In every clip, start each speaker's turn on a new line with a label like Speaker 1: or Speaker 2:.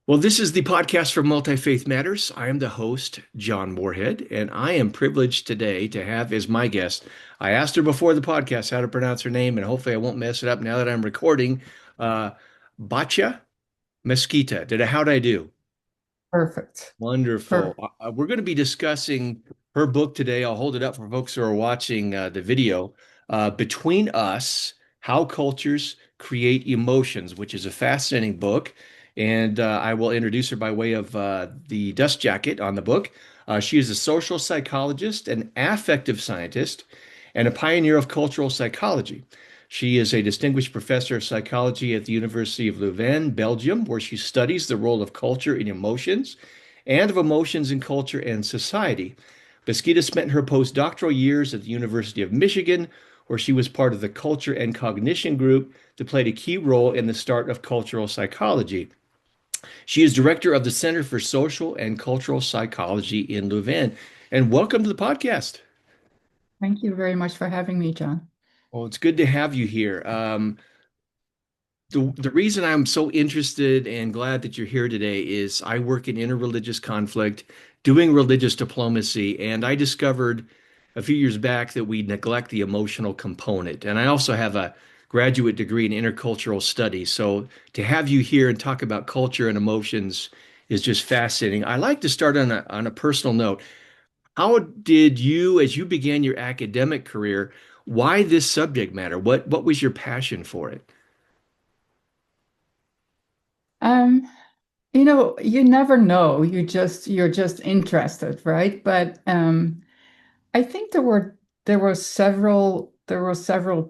Speaker 1: Well, this is the podcast for Multi Faith Matters. I am the host, John Moorhead, and I am privileged today to have as my guest. I asked her before the podcast how to pronounce her name, and hopefully I won't mess it up now that I'm recording. Uh, Batja Mesquita. How'd I do?
Speaker 2: Perfect.
Speaker 1: Wonderful.
Speaker 2: Perfect.
Speaker 1: We're going to be discussing her book today. I'll hold it up for folks who are watching the video. Between Us, How Cultures Create Emotions, which is a fascinating book. And I will introduce her by way of the dust jacket on the book. She is a social psychologist, an affective scientist, and a pioneer of cultural psychology. She is a distinguished professor of psychology at the University of Leuven, Belgium, where she studies the role of culture in emotions and of emotions in culture and society. Mesquita spent her postdoctoral years at the University of Michigan, where she was part of the Culture and Cognition group that played a key role in the start of cultural psychology. She is director of the Center for Social and Cultural Psychology in Leuven. And welcome to the podcast.
Speaker 2: Thank you very much for having me, John.
Speaker 1: Well, it's good to have you here. The reason I'm so interested and glad that you're here today is I work in interreligious conflict, doing religious diplomacy, and I discovered a few years back that we neglect the emotional component. And I also have a graduate degree in intercultural studies. So to have you here and talk about culture and emotions is just fascinating. I like to start on a personal note. How did you, as you began your academic career, why this subject matter? What was your passion for it?
Speaker 2: Um, you never know. You're just interested, right? But I think there were several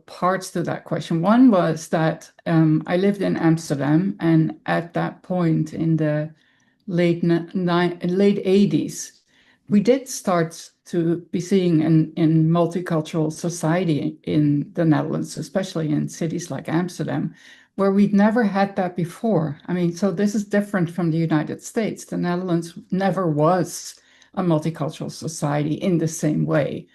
Speaker 2: parts to that question. One was that I lived in Amsterdam, and at that point in the late 80s, we did start to be seeing in multicultural society in the Netherlands, especially in cities like Amsterdam, where we'd never had that before. I mean, so this is different from the United States. The Netherlands never was a multicultural society in the same way.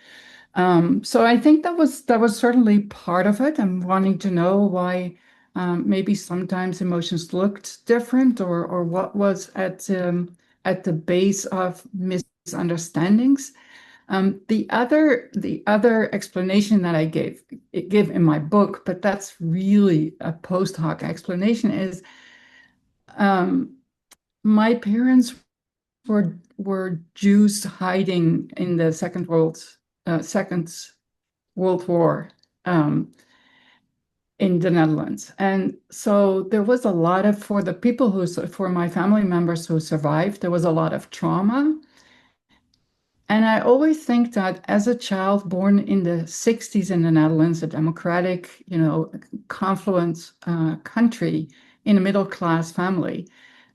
Speaker 2: So I think that was certainly part of it. I'm wanting to know why maybe sometimes emotions looked different, or what was at the base of misunderstandings. The other explanation that I give in my book, but that's really a post hoc explanation, is um, my parents were Jews hiding in the Second World War um, in the Netherlands. And so there was a lot of, for my family members who survived, there was a lot of trauma. And I always think that as a child born in the 60s in the Netherlands, a democratic, confluent country in a middle class family,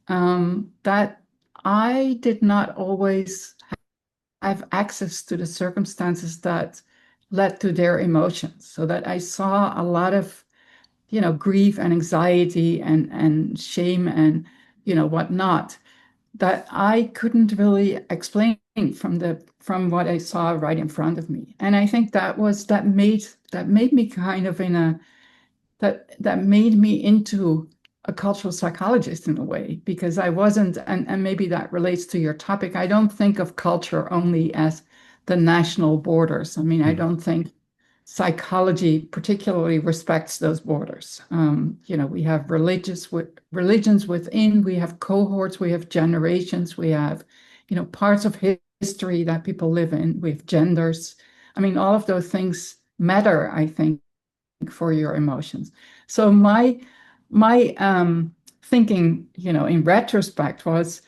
Speaker 2: that I did not always have access to the circumstances that led to their emotions, so that I saw a lot of, grief and anxiety and shame and, whatnot, that I couldn't really explain from what I saw right in front of me. And I think that made me kind of that made me into a cultural psychologist in a way, because I wasn't, and maybe that relates to your topic. I don't think of culture only as the national borders. I mean, I don't think psychology particularly respects those borders. We have religions within, we have cohorts, we have generations, we have, parts of history that people live in, we have genders. I mean, all of those things matter, I think, for your emotions. So my thinking, in retrospect was,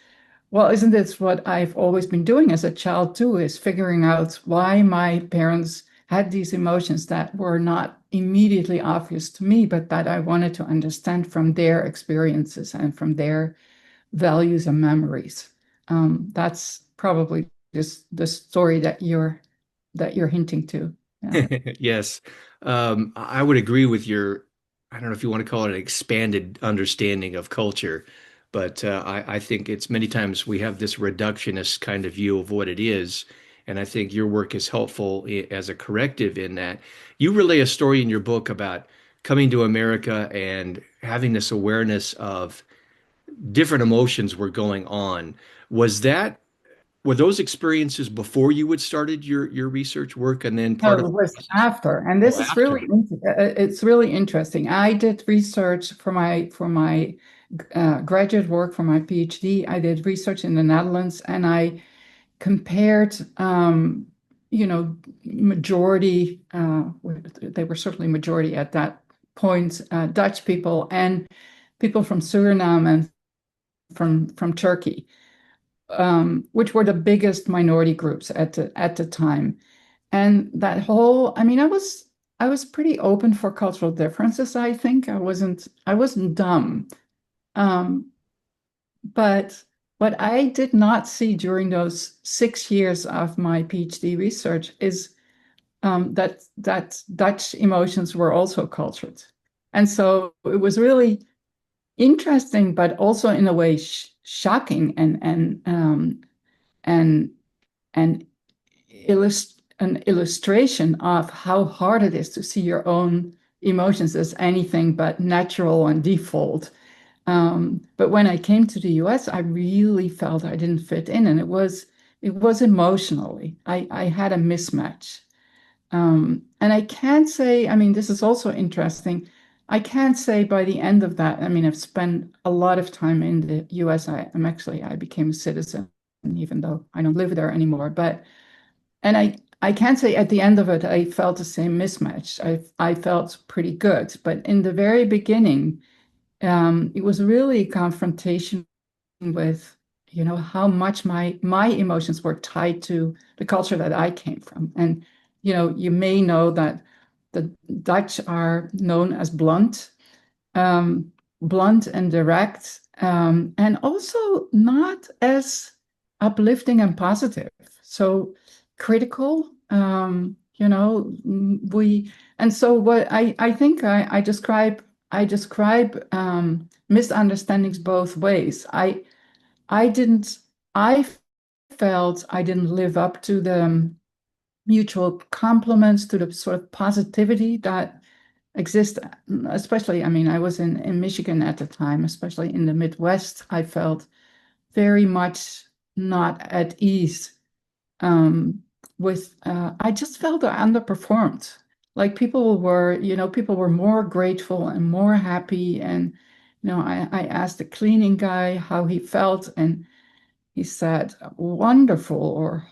Speaker 2: well, isn't this what I've always been doing as a child too, is figuring out why my parents had these emotions that were not immediately obvious to me, but that I wanted to understand from their experiences and from their values and memories. That's probably just the story that you're hinting to. Yeah.
Speaker 1: Yes. I would agree with your, I don't know if you want to call it an expanded understanding of culture, but I think it's many times we have this reductionist kind of view of what it is. And I think your work is helpful as a corrective in that. You relay a story in your book about coming to America and having this awareness of different emotions were going on. Was that were those experiences before you had started your research work and then part
Speaker 2: No,
Speaker 1: of
Speaker 2: it
Speaker 1: the
Speaker 2: was
Speaker 1: process?
Speaker 2: after, and
Speaker 1: Oh,
Speaker 2: this is really
Speaker 1: after.
Speaker 2: it's really interesting. I did research for my graduate work for my PhD. I did research in the Netherlands, and I compared, you know, majority. They were certainly majority at that point, Dutch people and people from Suriname and from Turkey, which were the biggest minority groups at the time. And that whole, I mean, I was pretty open for cultural differences, I think. I wasn't dumb. Um, but what I did not see during those 6 years of my PhD research is that Dutch emotions were also cultured. And so it was really interesting, but also in a way shocking and and an illustration of how hard it is to see your own emotions as anything but natural and default. But when I came to the US, I really felt I didn't fit in, and it was emotionally. I had a mismatch. And I can't say, I mean, this is also interesting. I can't say by the end of that, I mean, I've spent a lot of time in the US. I became a citizen, even though I don't live there anymore. And I can't say at the end of it, I felt the same mismatch. I felt pretty good. But in the very beginning, it was really a confrontation with, how much my emotions were tied to the culture that I came from. And, you may know that the Dutch are known as blunt, um, blunt and direct, and also not as uplifting and positive. So critical, and so what I think I describe misunderstandings both ways. I didn't, I felt I didn't live up to the mutual compliments, to the sort of positivity that exists, especially, I mean, I was in Michigan at the time, especially in the Midwest. I felt very much not at ease I just felt I underperformed. Like people were more grateful and more happy. And, I asked the cleaning guy how he felt, and he said wonderful or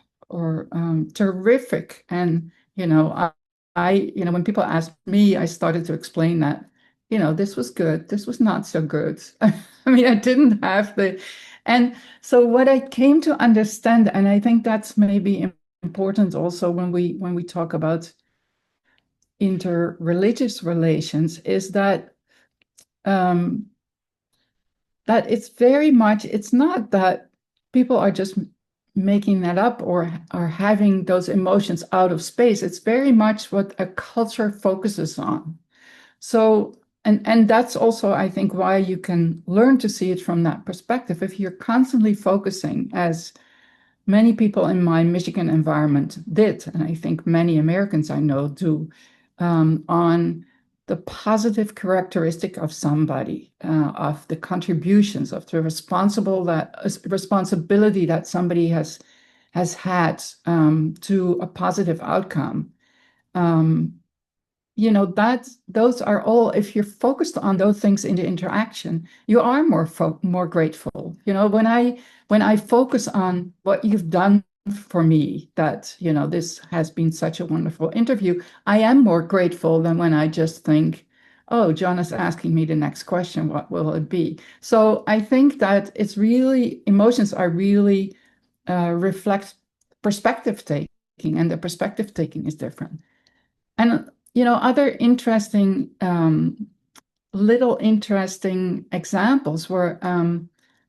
Speaker 2: terrific. And when people asked me, I started to explain that this was good, this was not so good. I mean, I didn't have the and so what I came to understand, and I think that's maybe important also when we talk about interreligious relations, is um, that it's not that people are just making that up or are having those emotions out of space. It's very much what a culture focuses on. So, and that's also, I think, why you can learn to see it from that perspective. If you're constantly focusing, as many people in my Michigan environment did, and I think many Americans I know do, on the positive characteristic of somebody, of the contributions, of the responsibility that somebody has had to a positive outcome. Um, that those are all, if you're focused on those things in the interaction, you are more grateful. When I focus on what you've done for me, that this has been such a wonderful interview, I am more grateful than when I just think, oh, John is asking me the next question, what will it be? So I think that it's really, emotions are really reflect perspective taking, and the perspective taking is different. And other interesting, little interesting examples were,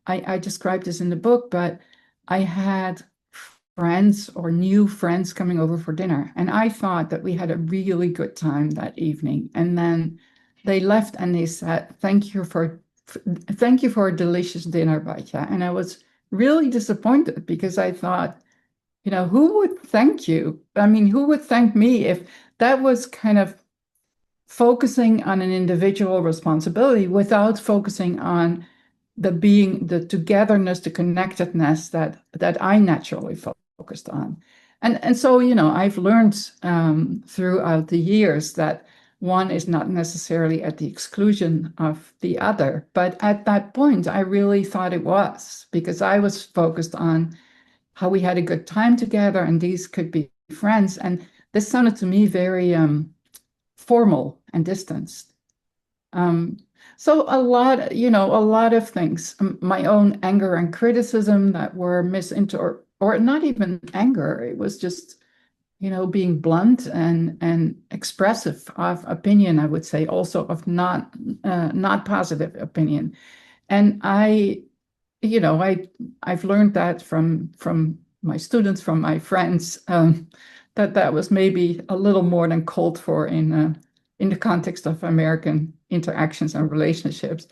Speaker 2: I described this in the book, but I had friends or new friends coming over for dinner, and I thought that we had a really good time that evening. And then they left and they said, thank you for a delicious dinner, Batja." And I was really disappointed because I thought, who would thank you? I mean, who would thank me if that was kind of focusing on an individual responsibility without focusing on the being, the togetherness, the connectedness that I naturally focused on. And so, I've learned throughout the years that one is not necessarily at the exclusion of the other. But at that point, I really thought it was, because I was focused on how we had a good time together and these could be friends. And this sounded to me very formal and distanced. Um, so a lot of things, my own anger and criticism that were misinterpreted, or not even anger, it was just, being blunt and expressive of opinion, I would say, also of not positive opinion. And I've learned that from my students, from my friends, that was maybe a little more than called for in the context of American interactions and relationships.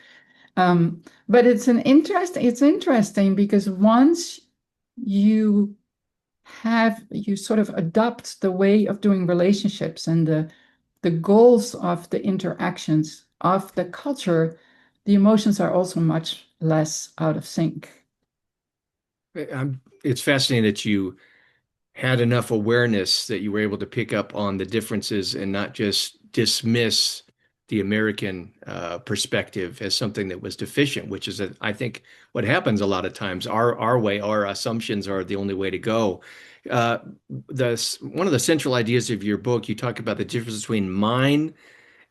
Speaker 2: But it's interesting because once you you sort of adopt the way of doing relationships and the goals of the interactions of the culture, the emotions are also much less out of sync.
Speaker 1: It's fascinating that you had enough awareness that you were able to pick up on the differences and not just dismiss the American perspective as something that was deficient, which is, I think, what happens a lot of times. Our way, our assumptions are the only way to go. Uh, one of the central ideas of your book, you talk about the difference between mine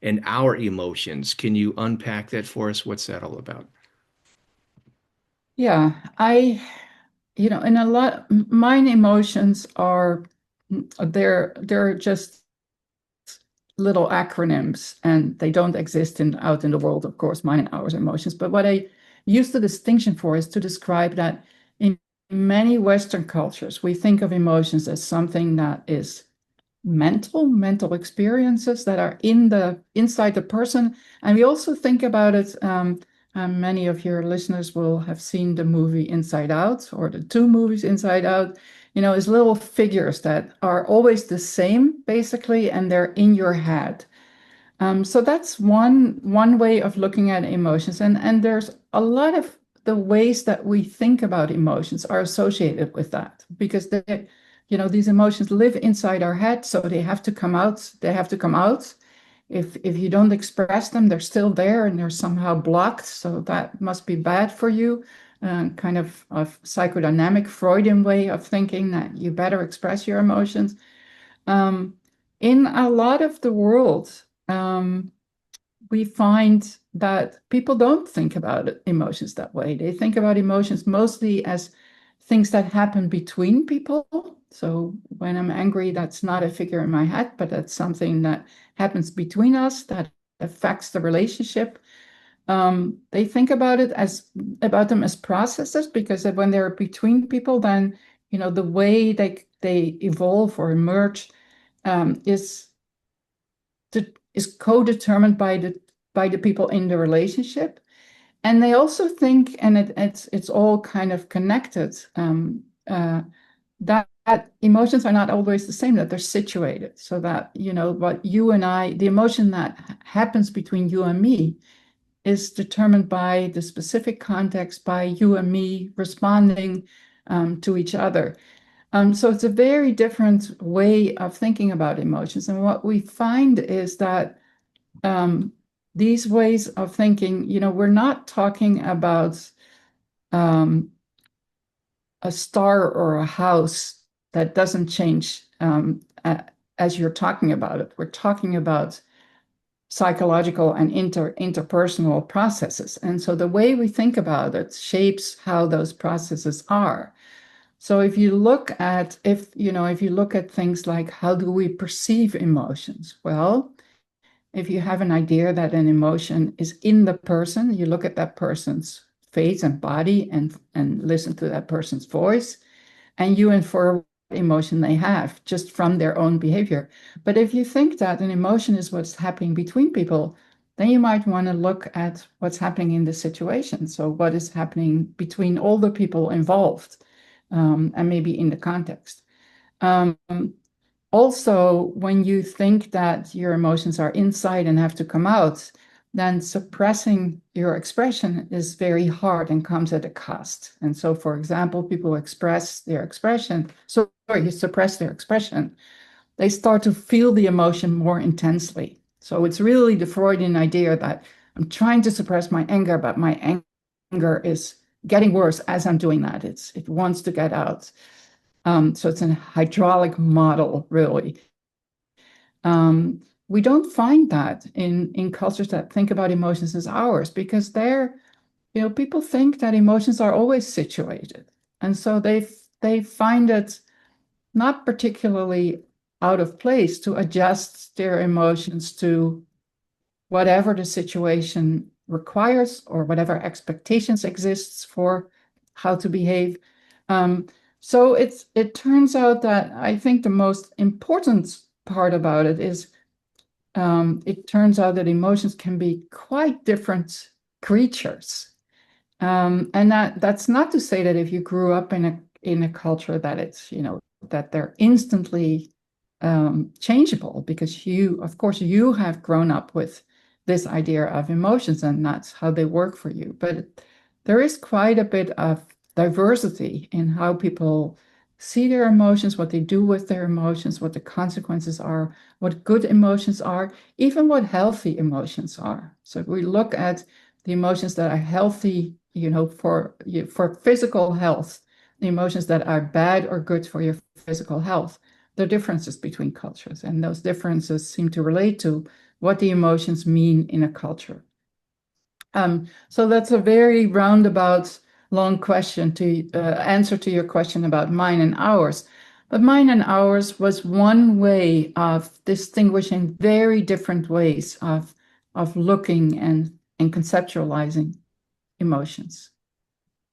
Speaker 1: and our emotions. Can you unpack that for us? What's that all about?
Speaker 2: Yeah, in a lot, mine emotions are, they're just little acronyms and they don't exist out in the world, of course, mine and ours emotions. But what I use the distinction for is to describe that in many Western cultures, we think of emotions as something that is mental experiences that are inside the person. And we also think about it, many of your listeners will have seen the movie Inside Out, or the two movies Inside Out, as little figures that are always the same basically, and they're in your head. So that's one way of looking at emotions, and there's a lot of the ways that we think about emotions are associated with that, because these emotions live inside our head, so they have to come out. They have to come out. If you don't express them, they're still there and they're somehow blocked. So that must be bad for you. Kind of psychodynamic Freudian way of thinking that you better express your emotions. Um, in a lot of the world, we find that people don't think about emotions that way. They think about emotions mostly as things that happen between people. So when I'm angry, that's not a figure in my head, but that's something that happens between us that affects the relationship. They think about them as processes, because when they're between people, then the way they evolve or emerge is co-determined by the people in the relationship. And they also think, and it's all kind of connected, that emotions are not always the same, that they're situated. So that, what you and I, the emotion that happens between you and me is determined by the specific context, by you and me responding to each other. So it's a very different way of thinking about emotions. And what we find is that um, these ways of thinking, we're not talking about um, a star or a house that doesn't change as you're talking about it. We're talking about psychological and interpersonal processes. And so the way we think about it shapes how those processes are. So if you look at things like how do we perceive emotions? Well, if you have an idea that an emotion is in the person, you look at that person's face and body and listen to that person's voice, and you infer what emotion they have just from their own behavior. But if you think that an emotion is what's happening between people, then you might want to look at what's happening in the situation. So what is happening between all the people involved, and maybe in the context. Um, Also, when you think that your emotions are inside and have to come out, then suppressing your expression is very hard and comes at a cost. And so, for example, people express their expression, so you suppress their expression, they start to feel the emotion more intensely. So it's really the Freudian idea that I'm trying to suppress my anger, but my anger is getting worse as I'm doing that. It wants to get out. So it's a hydraulic model, really. We don't find that in cultures that think about emotions as ours because people think that emotions are always situated. And so they find it not particularly out of place to adjust their emotions to whatever the situation requires or whatever expectations exists for how to behave. Um, so it turns out that I think the most important part about it is it turns out that emotions can be quite different creatures. And that's not to say that if you grew up in a culture that that they're instantly changeable, because of course, you have grown up with this idea of emotions, and that's how they work for you. But there is quite a bit of diversity in how people see their emotions, what they do with their emotions, what the consequences are, what good emotions are, even what healthy emotions are. So if we look at the emotions that are healthy, for physical health, the emotions that are bad or good for your physical health, the differences between cultures. And those differences seem to relate to what the emotions mean in a culture. So that's a very roundabout, long question to answer to your question about mine and ours. But mine and ours was one way of distinguishing very different ways of looking and conceptualizing emotions.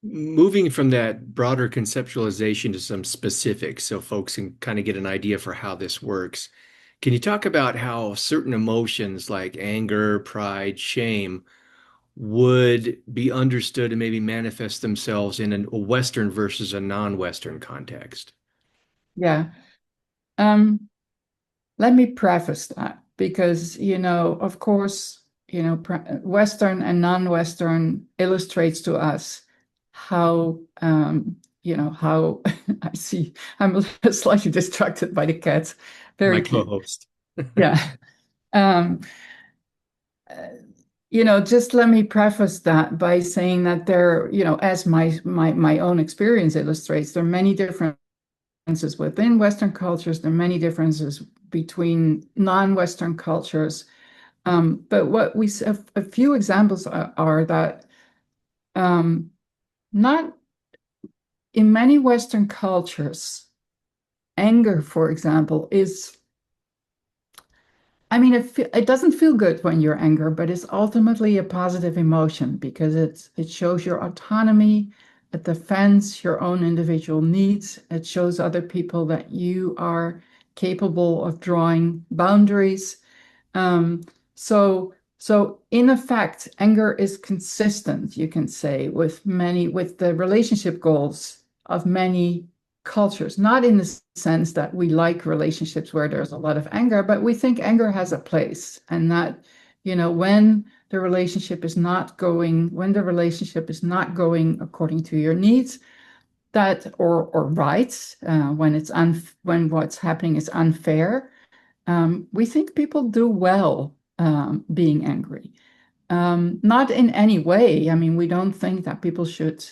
Speaker 1: Moving from that broader conceptualization to some specifics so folks can kind of get an idea for how this works, can you talk about how certain emotions like anger, pride, shame would be understood and maybe manifest themselves in a Western versus a non-Western context?
Speaker 2: Yeah. Um, Let me preface that because, of course, Western and non-Western illustrates to us how, how I see, I'm slightly distracted by the cat.
Speaker 1: My
Speaker 2: Very cute.
Speaker 1: co-host.
Speaker 2: Yeah. Um, uh, just let me preface that by saying that there, as my own experience illustrates, there are many differences within Western cultures. There are many differences between non-Western cultures. But what a few examples are that not in many Western cultures, anger, for example, I mean, it doesn't feel good when you're angry, but it's ultimately a positive emotion because it shows your autonomy, it defends your own individual needs, it shows other people that you are capable of drawing boundaries. Um, so in effect, anger is consistent, you can say, with the relationship goals of many cultures, not in the sense that we like relationships where there's a lot of anger, but we think anger has a place and that, when when the relationship is not going according to your needs, that or rights, when what's happening is unfair, we think people do well being angry. Not in any way. I mean, we don't think that people should,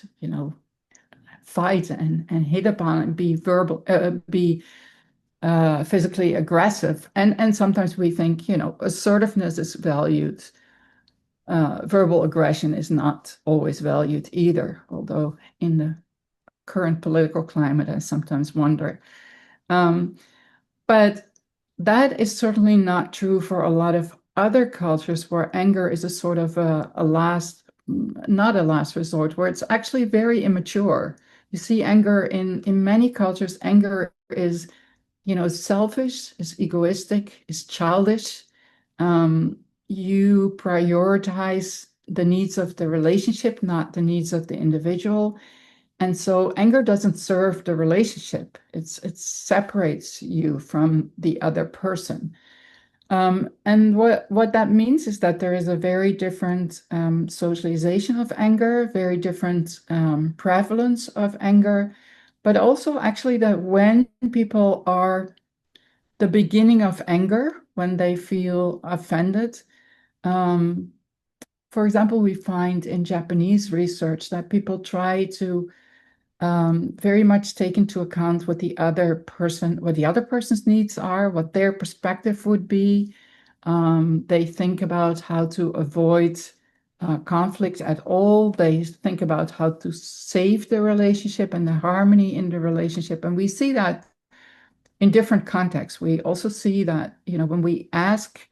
Speaker 2: fight and hit upon and be physically aggressive. And sometimes we think, assertiveness is valued. Verbal aggression is not always valued either, although in the current political climate, I sometimes wonder. Um, But that is certainly not true for a lot of other cultures where anger is a sort of not a last resort, where it's actually very immature. You see anger in many cultures, anger is, selfish, is egoistic, is childish. Um, you prioritize the needs of the relationship, not the needs of the individual. And so anger doesn't serve the relationship. It separates you from the other person. And what that means is that there is a very different socialization of anger, very different prevalence of anger, but also actually that when people are the beginning of anger, when they feel offended, um, for example, we find in Japanese research that people try to very much take into account what the other person's needs are, what their perspective would be. They think about how to avoid conflict at all. They think about how to save the relationship and the harmony in the relationship. And we see that in different contexts. We also see that, when we ask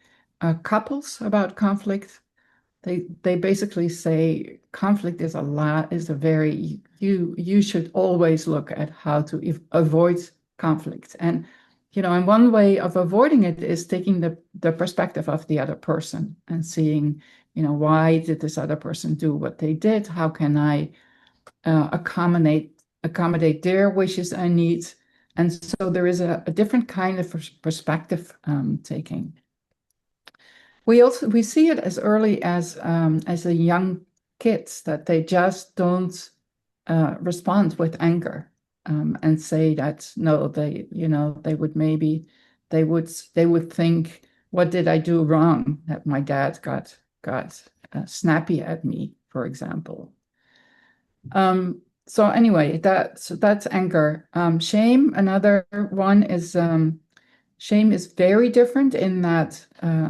Speaker 2: couples about conflict, they basically say conflict is a very you should always look at how to avoid conflict. And one way of avoiding it is taking the perspective of the other person and seeing, why did this other person do what they did? How can I accommodate their wishes and needs? And so there is a different kind of perspective taking. We see it as early as a young kids that they just don't respond with anger, and say that no, they would maybe they would think, what did I do wrong that my dad got snappy at me, for example. So anyway, that's anger. Shame, another one is shame is very different in that,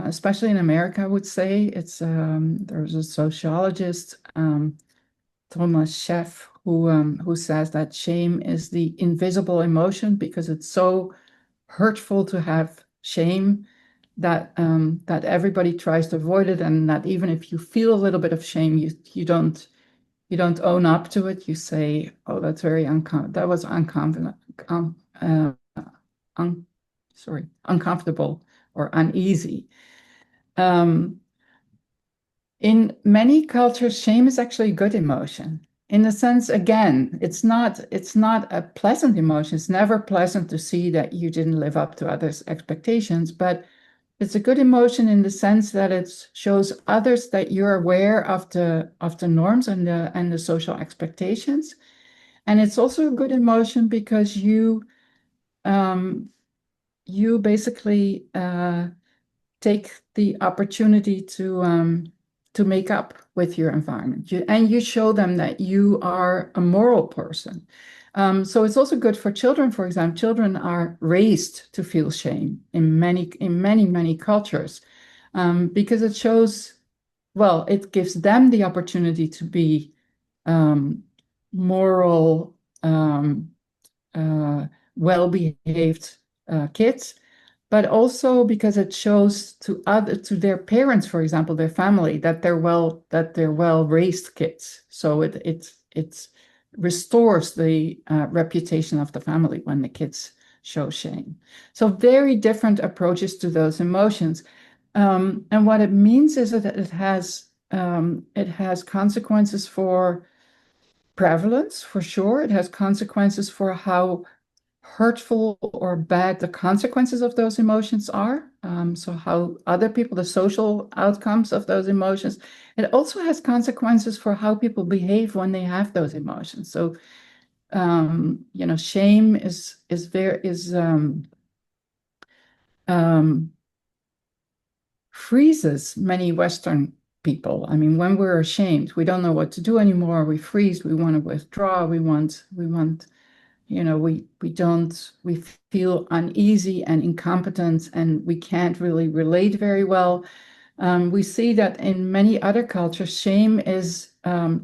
Speaker 2: especially in America, I would say there's a sociologist, Thomas Sheff, who says that shame is the invisible emotion because it's so hurtful to have shame that everybody tries to avoid it, and that even if you feel a little bit of shame, you don't own up to it. You say, "Oh, that's very that was uncomfortable, un sorry, uncomfortable or uneasy." Um, in many cultures, shame is actually a good emotion. In the sense, again, it's not a pleasant emotion. It's never pleasant to see that you didn't live up to others' expectations, but it's a good emotion in the sense that it shows others that you're aware of the norms and the social expectations. And it's also a good emotion because um, you basically take the opportunity to make up with your environment. And you show them that you are a moral person. So it's also good for children, for example. Children are raised to feel shame in many cultures, because it shows, well, it gives them the opportunity to be um, moral, uh, well-behaved kids, but also because it shows to their parents, for example, their family, that they're well raised kids. So it restores the reputation of the family when the kids show shame. So very different approaches to those emotions. And what it means is that it has consequences for prevalence, for sure. It has consequences for how hurtful or bad the consequences of those emotions are. So how other people, the social outcomes of those emotions. It also has consequences for how people behave when they have those emotions. So shame um, freezes many Western people. I mean, when we're ashamed, we don't know what to do anymore. We freeze. We want to withdraw. We want we feel uneasy and incompetent, and we can't really relate very well. We see that in many other cultures, shame is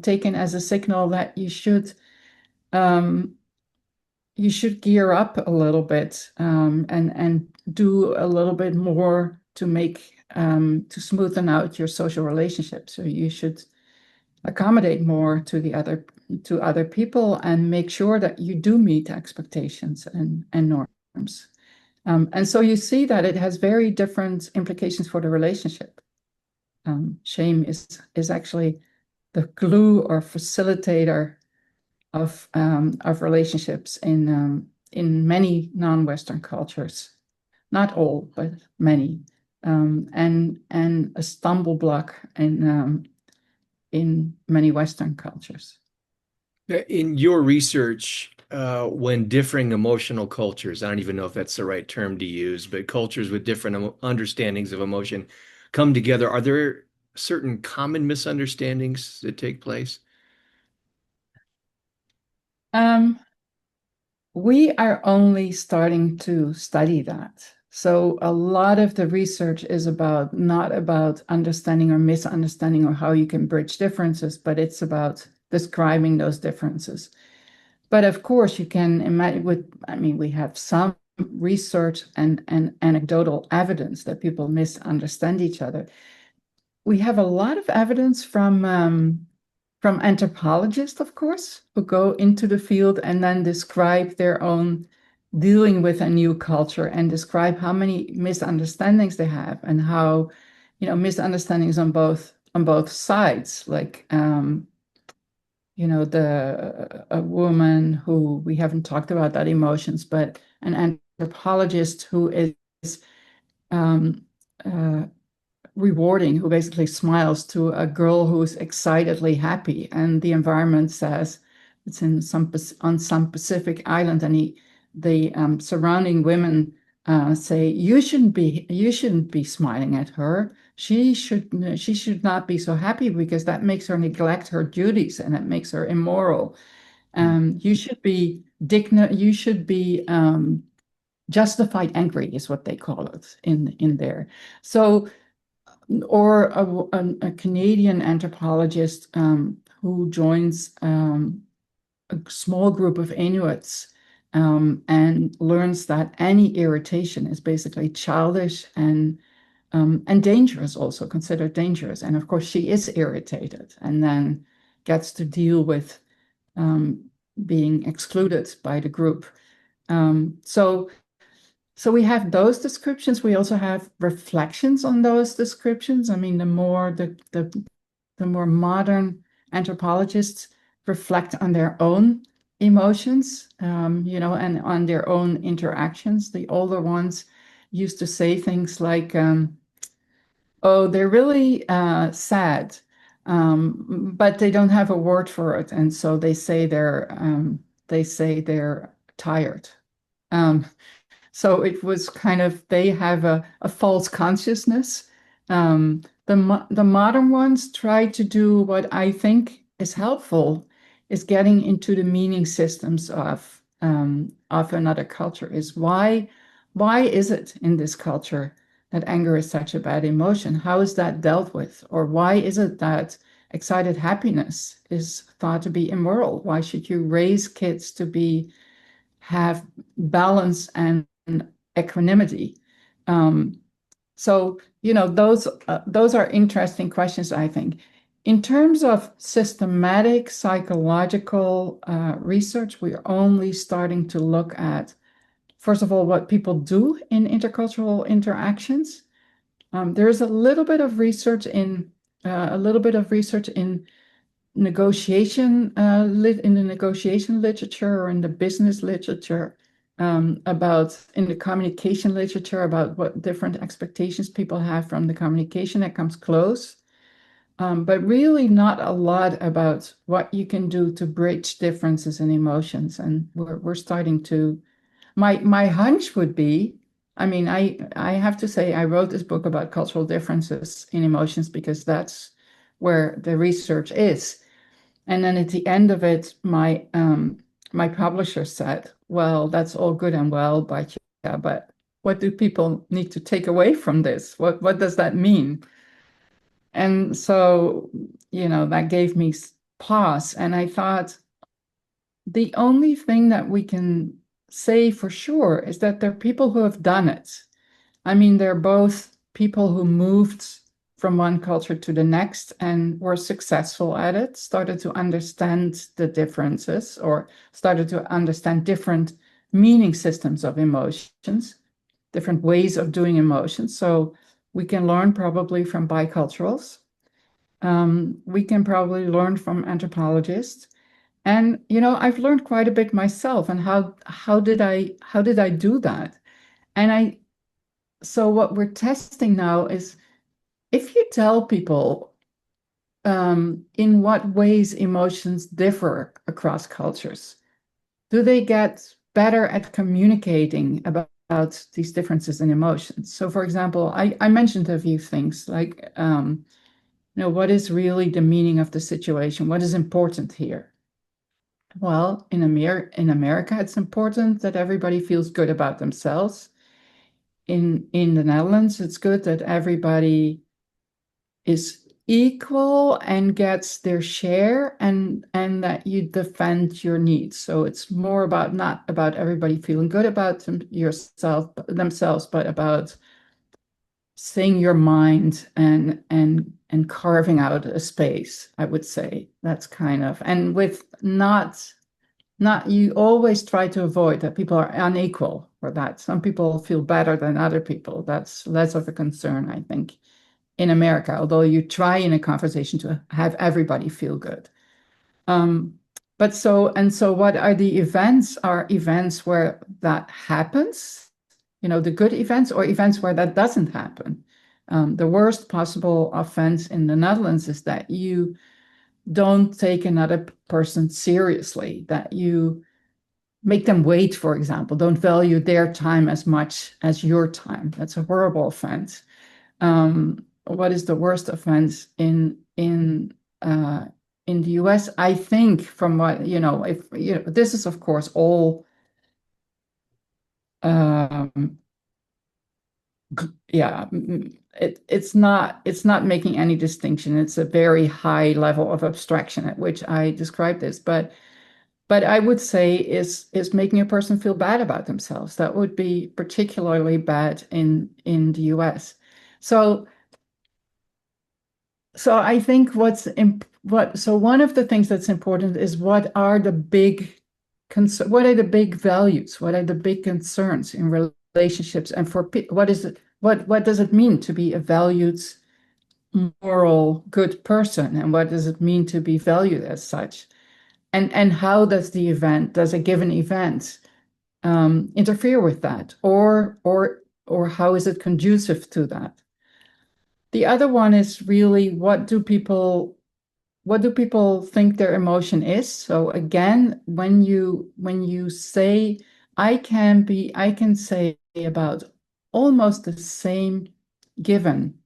Speaker 2: taken as a signal that um, you should gear up a little bit, and do a little bit more to smoothen out your social relationships. So you should accommodate more to other people and make sure that you do meet expectations and norms. And so you see that it has very different implications for the relationship. Shame is actually the glue or facilitator of relationships in many non-Western cultures. Not all, but many. and a stumble block in many Western cultures.
Speaker 1: In your research, when differing emotional cultures, I don't even know if that's the right term to use, but cultures with different understandings of emotion come together, are there certain common misunderstandings that take place?
Speaker 2: Um, we are only starting to study that. So a lot of the research is about not about understanding or misunderstanding or how you can bridge differences, but it's about describing those differences. But of course, you can imagine I mean, we have some research and anecdotal evidence that people misunderstand each other. We have a lot of evidence from anthropologists, of course, who go into the field and then describe their own dealing with a new culture and describe how many misunderstandings they have and how, misunderstandings on both sides, like the a woman who we haven't talked about that emotions, but an anthropologist who is um, uh, rewarding, who basically smiles to a girl who's excitedly happy, and the environment says it's in on some Pacific island, and the surrounding women say you shouldn't be smiling at her. She should not be so happy because that makes her neglect her duties and it makes her immoral. You should be you should be justified angry is what they call it in there. So or a Canadian anthropologist who joins a small group of Inuits and learns that any irritation is basically childish and dangerous, also considered dangerous. And of course, she is irritated and then gets to deal with um, being excluded by the group. So we have those descriptions. We also have reflections on those descriptions. I mean, the more modern anthropologists reflect on their own emotions, and on their own interactions. The older ones used to say things like, "Oh, they're really sad, but they don't have a word for it, and so they say they're tired." Um, so it was kind of, they have a false consciousness. The modern ones try to do what I think is helpful, is getting into the meaning systems of another culture. Is why is it in this culture that anger is such a bad emotion? How is that dealt with? Or why is it that excited happiness is thought to be immoral? Why should you raise kids to have balance and equanimity? Um, so, those are interesting questions, I think. In terms of systematic psychological research, we're only starting to look at, first of all, what people do in intercultural interactions. There is a little bit of research in negotiation in the negotiation literature or in the business literature, about in the communication literature, about what different expectations people have from the communication that comes close, but really not a lot about what you can do to bridge differences in emotions. And we're starting to, my hunch would be, I mean, I have to say I wrote this book about cultural differences in emotions because that's where the research is. And then at the end of it, my publisher said, "Well, that's all good and well, but yeah, but what do people need to take away from this? What does that mean?" And so, that gave me pause. And I thought, the only thing that we can say for sure is that there are people who have done it. I mean, they're both people who moved from one culture to the next and were successful at it, started to understand the differences or started to understand different meaning systems of emotions, different ways of doing emotions. So we can learn probably from biculturals. We can probably learn from anthropologists. And I've learned quite a bit myself. And how did I do that? And so what we're testing now is if you tell people in what ways emotions differ across cultures, do they get better at communicating about these differences in emotions? So, for example, I mentioned a few things like, what is really the meaning of the situation? What is important here? Well, in America, it's important that everybody feels good about themselves. In the Netherlands, it's good that everybody is equal and gets their share, and that you defend your needs. So it's more about not about everybody feeling good about themselves, but about saying your mind and carving out a space, I would say. That's kind of, and with not you always try to avoid that people are unequal, or that some people feel better than other people. That's less of a concern, I think, in America, although you try in a conversation to have everybody feel good. Um, but so what are the events? Are events where that happens, the good events, or events where that doesn't happen. The worst possible offense in the Netherlands is that you don't take another person seriously, that you make them wait, for example, don't value their time as much as your time. That's a horrible offense. What is the worst offense in the US? I think from what if this is of course all um, yeah, it's not making any distinction. It's a very high level of abstraction at which I describe this, but I would say is making a person feel bad about themselves. That would be particularly bad in the US. So So I think so one of the things that's important is what are the big values? What are the big concerns in relationships? And what does it mean to be a valued, moral, good person? And what does it mean to be valued as such? And how does a given event interfere with that? Or how is it conducive to that? The other one is really what do people think their emotion is? So again, when you say I can say about almost the same given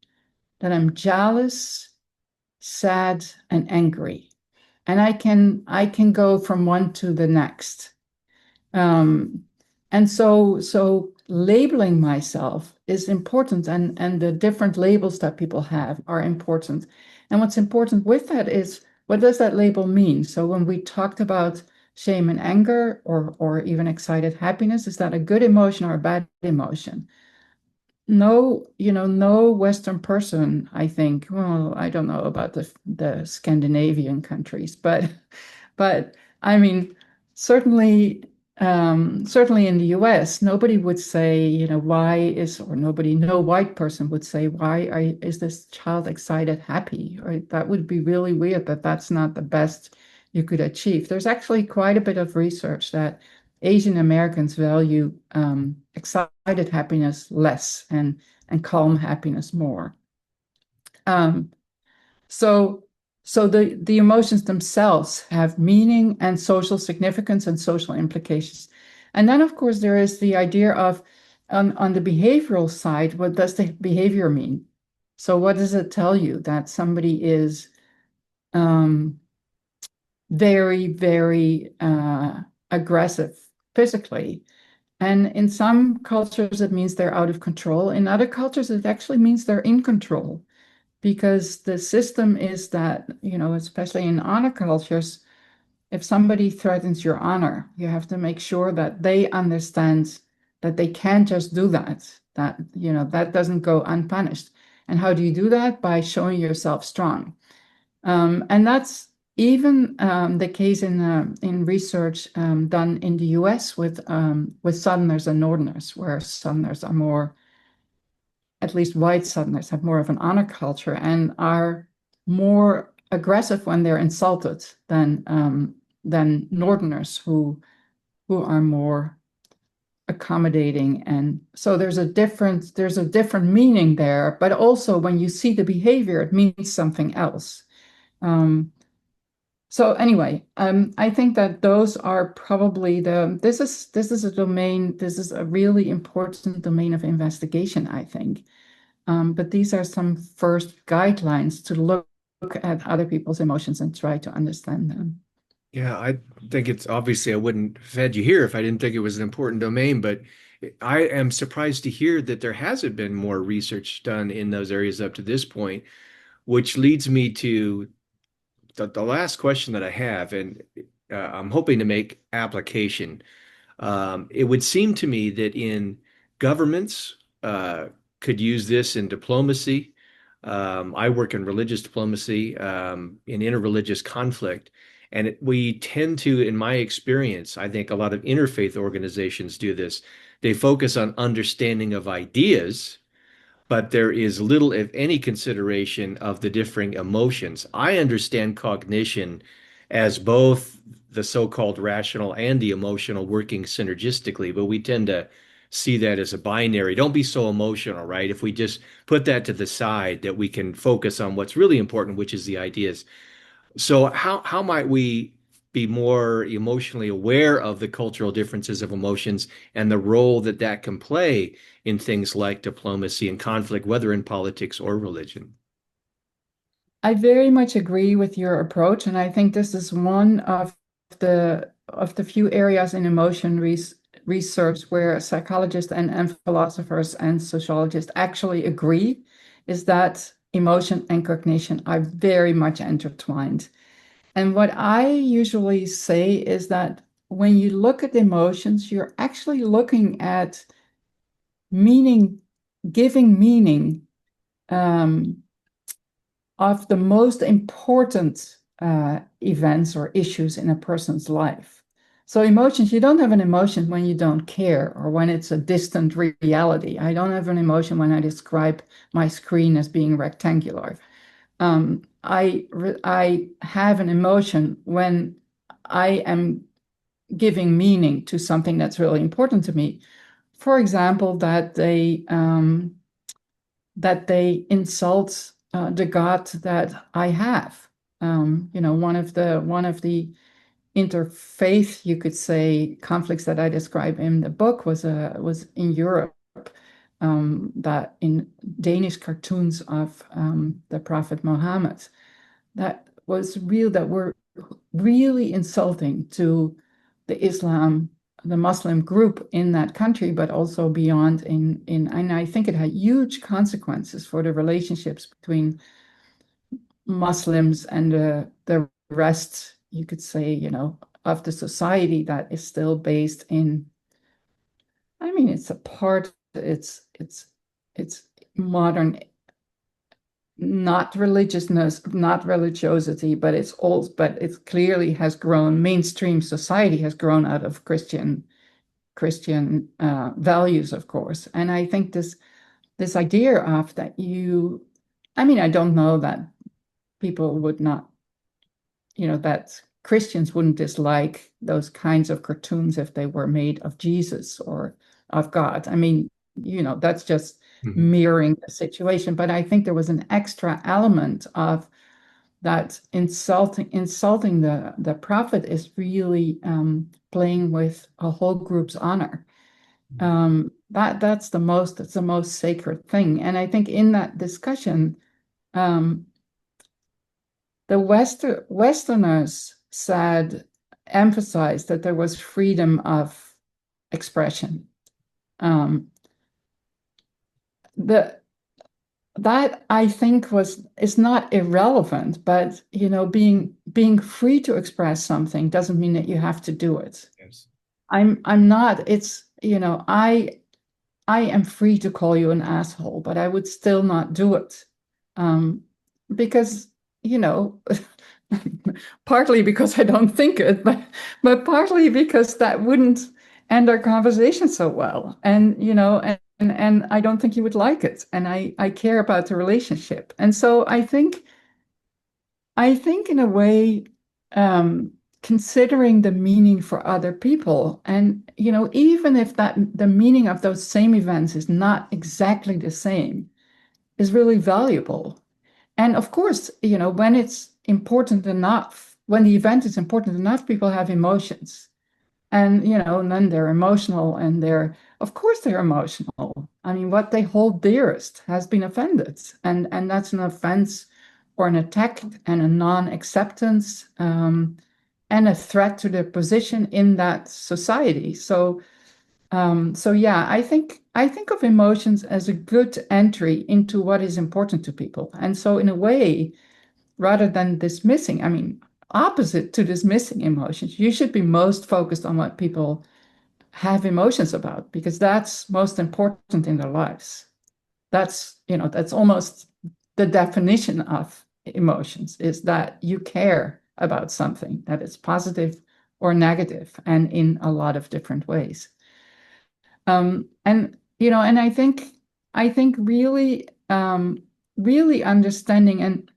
Speaker 2: that I'm jealous, sad, and angry. And I can go from one to the next. Um, and so labeling myself is important, and the different labels that people have are important. And what's important with that is, what does that label mean? So when we talked about shame and anger, or even excited happiness, is that a good emotion or a bad emotion? No Western person, I think, well, I don't know about the Scandinavian countries, but I mean, certainly, certainly in the US, nobody would say, or no white person would say, is this child excited, happy? Right? That would be really weird, that's not the best you could achieve. There's actually quite a bit of research that Asian Americans value excited happiness less, and calm happiness more. Um, so so the emotions themselves have meaning and social significance and social implications. And then, of course, there is the idea of, on the behavioral side, what does the behavior mean? So what does it tell you that somebody is um, very, very aggressive physically? And in some cultures, it means they're out of control. In other cultures, it actually means they're in control, because the system is that, especially in honor cultures, if somebody threatens your honor, you have to make sure that they understand that they can't just do that doesn't go unpunished. And how do you do that? By showing yourself strong. And that's even the case in research done in the US with Southerners and Northerners, where Southerners are more, at least white Southerners have more of an honor culture and are more aggressive when they're insulted than Northerners who are more accommodating. And so there's a different meaning there, but also when you see the behavior, it means something else. Um, so anyway, I think that those are probably this is a domain, this is a really important domain of investigation, I think. But these are some first guidelines to look at other people's emotions and try to understand them.
Speaker 1: Yeah, I think it's obviously I wouldn't have had you here if I didn't think it was an important domain, but I am surprised to hear that there hasn't been more research done in those areas up to this point, which leads me to the last question that I have, and I'm hoping to make application. It would seem to me that in governments could use this in diplomacy. I work in religious diplomacy, in interreligious conflict, and we tend to, in my experience, I think a lot of interfaith organizations do this. They focus on understanding of ideas, but there is little, if any, consideration of the differing emotions. I understand cognition as both the so-called rational and the emotional working synergistically, but we tend to see that as a binary. Don't be so emotional, right? If we just put that to the side, that we can focus on what's really important, which is the ideas. So how might we be more emotionally aware of the cultural differences of emotions and the role that that can play in things like diplomacy and conflict, whether in politics or religion?
Speaker 2: I very much agree with your approach, and I think this is one of the few areas in emotion research where psychologists and philosophers and sociologists actually agree, is that emotion and cognition are very much intertwined. And what I usually say is that when you look at emotions, you're actually looking at meaning, giving meaning um, of the most important events or issues in a person's life. So emotions, you don't have an emotion when you don't care or when it's a distant reality. I don't have an emotion when I describe my screen as being rectangular. I have an emotion when I am giving meaning to something that's really important to me. For example, that they insult the God that I have. One of the interfaith, you could say, conflicts that I describe in the book was in Europe. That in Danish cartoons of the Prophet Muhammad, that were really insulting to the Muslim group in that country, but also beyond and I think it had huge consequences for the relationships between Muslims and the rest, you could say, of the society that is still based in, I mean, it's modern, not religiousness, not religiosity, but it clearly has grown, mainstream society has grown out of Christian values, of course. And I think this idea of that I mean, I don't know that people would not, that Christians wouldn't dislike those kinds of cartoons if they were made of Jesus or of God. I mean, that's just
Speaker 1: Mhm.
Speaker 2: mirroring the situation. But I think there was an extra element of that insulting the prophet is really playing with a whole group's honor. That's the most sacred thing. And I think in that discussion, um, the Westerners emphasized that there was freedom of expression. Um, the that I think is not irrelevant, but being free to express something doesn't mean that you have to do it.
Speaker 1: Yes.
Speaker 2: I'm not. I am free to call you an asshole, but I would still not do it. Um, because, you know, partly because I don't think it, but partly because that wouldn't end our conversation so well. And I don't think you would like it. And I care about the relationship. And so I think in a way, um, considering the meaning for other people. And, even if that the meaning of those same events is not exactly the same, is really valuable. And of course, when it's important enough, when the event is important enough, people have emotions. And, and then they're emotional and of course, they're emotional. I mean, what they hold dearest has been offended. And that's an offense or an attack and a non-acceptance, and a threat to their position in that society. So yeah, I think of emotions as a good entry into what is important to people. And so in a way, rather than dismissing, I mean, opposite to dismissing emotions, you should be most focused on what people have emotions about, because that's most important in their lives. That's almost the definition of emotions, is that you care about something, that is positive or negative, and in a lot of different ways. And I think really understanding, and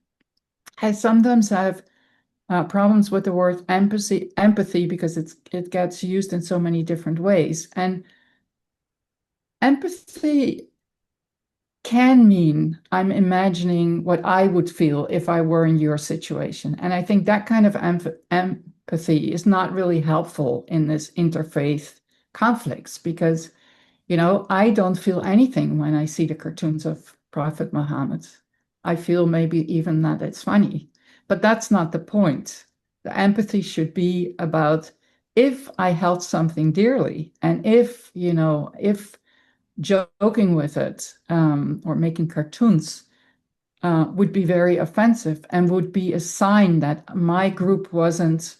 Speaker 2: I sometimes have problems with the word empathy because it gets used in so many different ways. And empathy can mean I'm imagining what I would feel if I were in your situation. And I think that kind of empathy is not really helpful in this interfaith conflicts, because I don't feel anything when I see the cartoons of Prophet Muhammad. I feel maybe even that it's funny, but that's not the point. The empathy should be about, if I held something dearly, and if joking with it, or making cartoons, would be very offensive and would be a sign that my group wasn't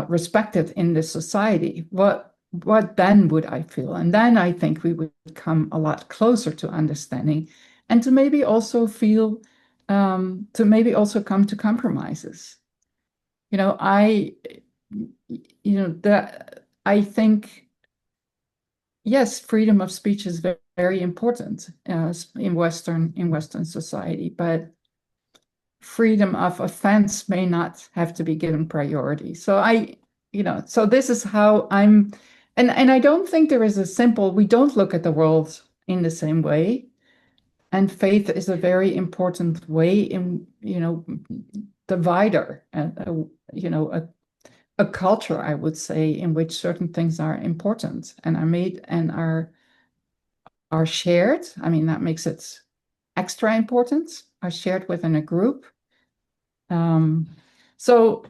Speaker 2: respected in this society. What then would I feel? And then I think we would come a lot closer to understanding, and to maybe also come to compromises. You know, I, that I think, yes, freedom of speech is very, very important, in Western society, but freedom of offense may not have to be given priority. So this is how and I don't think there is we don't look at the world in the same way. And faith is a very important way in, divider, and, a culture, I would say, in which certain things are important and are made and are shared. I mean, that makes it extra important, are shared within a group. Um, so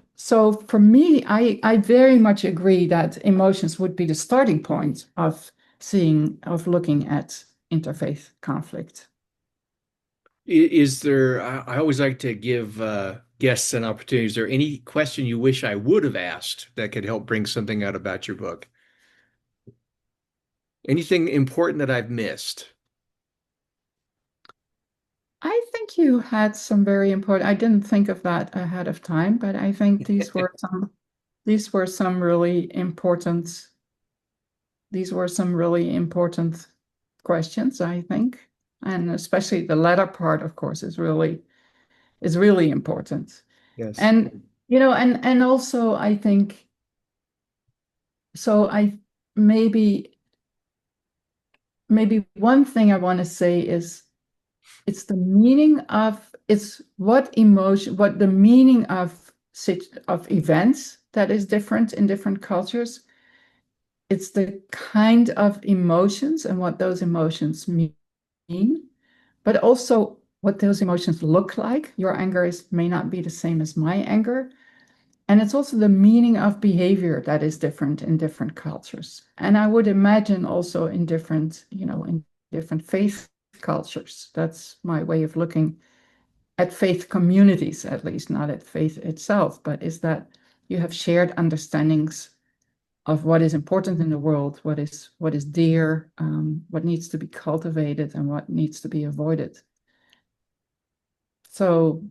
Speaker 2: for me, I very much agree that emotions would be the starting point of looking at interfaith conflict.
Speaker 1: Is there, I always like to give guests an opportunity. Is there any question you wish I would have asked that could help bring something out about your book? Anything important that I've missed?
Speaker 2: I think you had some very important, I didn't think of that ahead of time, but I think these were some really important, questions, I think. And especially the latter part, of course, is really important.
Speaker 1: Yes.
Speaker 2: And also I think, so I maybe maybe one thing I want to say is, it's what emotion, what the meaning of events that is different in different cultures. It's the kind of emotions and what those emotions mean, but also what those emotions look like. Your anger may not be the same as my anger. And it's also the meaning of behavior that is different in different cultures. And I would imagine also in different faith cultures. That's my way of looking at faith communities, at least, not at faith itself, but is that you have shared understandings of what is important in the world, what is dear, what needs to be cultivated, and what needs to be avoided. So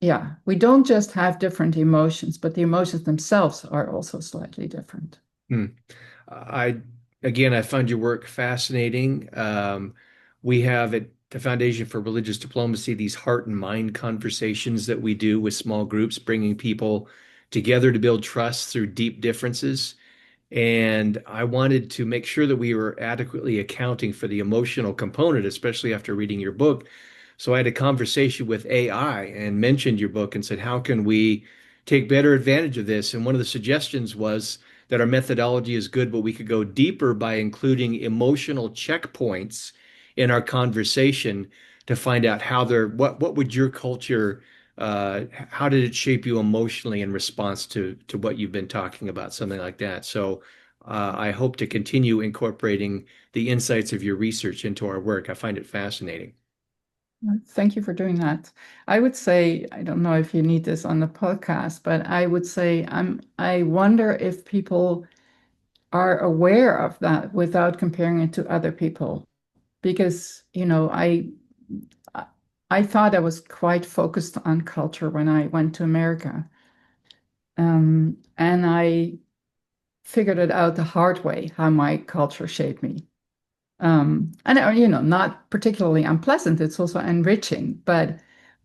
Speaker 2: yeah, we don't just have different emotions, but the emotions themselves are also slightly different.
Speaker 1: Hmm. I Again, I find your work fascinating. We have at the Foundation for Religious Diplomacy these heart and mind conversations that we do with small groups, bringing people together to build trust through deep differences. And I wanted to make sure that we were adequately accounting for the emotional component, especially after reading your book. So I had a conversation with AI and mentioned your book and said, how can we take better advantage of this? And one of the suggestions was that our methodology is good, but we could go deeper by including emotional checkpoints in our conversation to find out how they're, what would your culture, how did it shape you emotionally in response to what you've been talking about, something like that. So I hope to continue incorporating the insights of your research into our work. I find it fascinating.
Speaker 2: Thank you for doing that. I would say, I don't know if you need this on the podcast, but I would say I wonder if people are aware of that without comparing it to other people. Because, I thought I was quite focused on culture when I went to America. And I figured it out the hard way, how my culture shaped me. And not particularly unpleasant. It's also enriching, but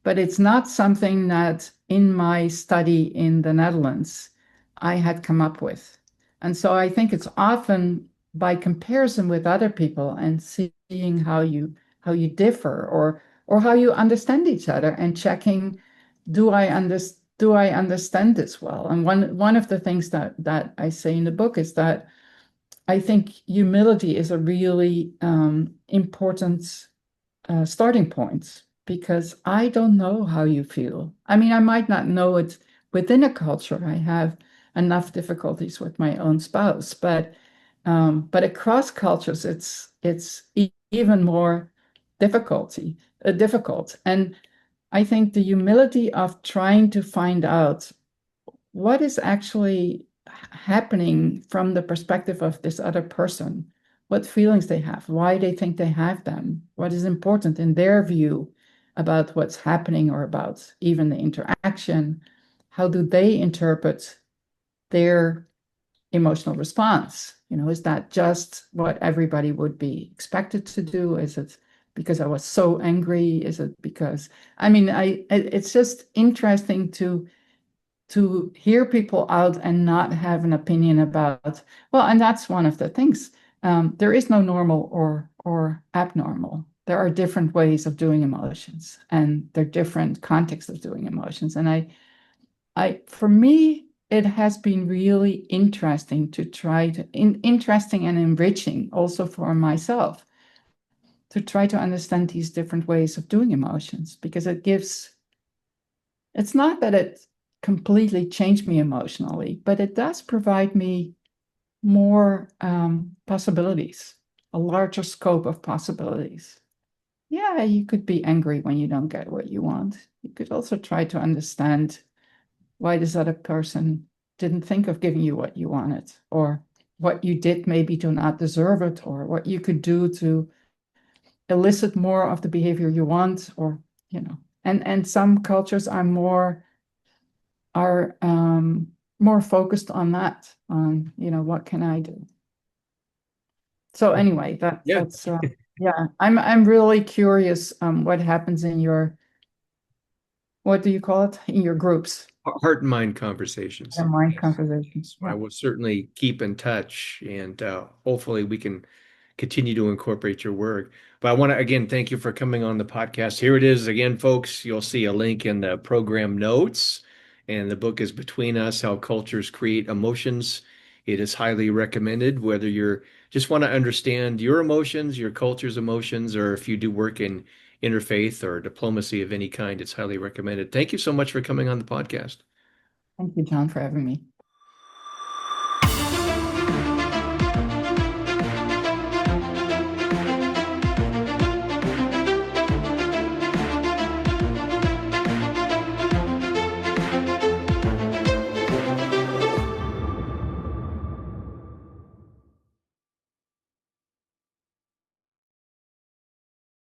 Speaker 2: it's not something that in my study in the Netherlands I had come up with. And so I think it's often by comparison with other people and seeing how you differ or how you understand each other and checking, do I understand this well? And one of the things that I say in the book is that I think humility is a really important starting point because I don't know how you feel. I mean, I might not know it within a culture. I have enough difficulties with my own spouse, but across cultures, it's even more difficult. And I think the humility of trying to find out what is actually happening from the perspective of this other person, what feelings they have, why they think they have them, what is important in their view about what's happening or about even the interaction, how do they interpret their emotional response? Is that just what everybody would be expected to do? Is it because I was so angry? Is it because, I mean, it's just interesting to hear people out and not have an opinion about, well, and that's one of the things. There is no normal or abnormal. There are different ways of doing emotions, and there are different contexts of doing emotions. And for me, it has been really interesting to try to interesting and enriching also for myself to try to understand these different ways of doing emotions because it's not that it completely changed me emotionally, but it does provide me more possibilities, a larger scope of possibilities. Yeah, you could be angry when you don't get what you want. You could also try to understand why this other person didn't think of giving you what you wanted, or what you did maybe to not deserve it, or what you could do to elicit more of the behavior you want, or and some cultures are more focused on that, on what can I do. So anyway,
Speaker 1: Yeah,
Speaker 2: that's yeah, I'm really curious what happens in your, what do you call it, in your groups,
Speaker 1: heart and mind conversations.
Speaker 2: your mind
Speaker 1: Yes.
Speaker 2: conversations.
Speaker 1: I
Speaker 2: Yeah.
Speaker 1: will certainly keep in touch and hopefully we can continue to incorporate your work. But I want to again thank you for coming on the podcast. Here it is again, folks. You'll see a link in the program notes, and the book is Between Us: How Cultures Create Emotions. It is highly recommended, whether you're just want to understand your emotions, your culture's emotions, or if you do work in interfaith or diplomacy of any kind, it's highly recommended. Thank you so much for coming on the podcast.
Speaker 2: Thank you, John, for having me.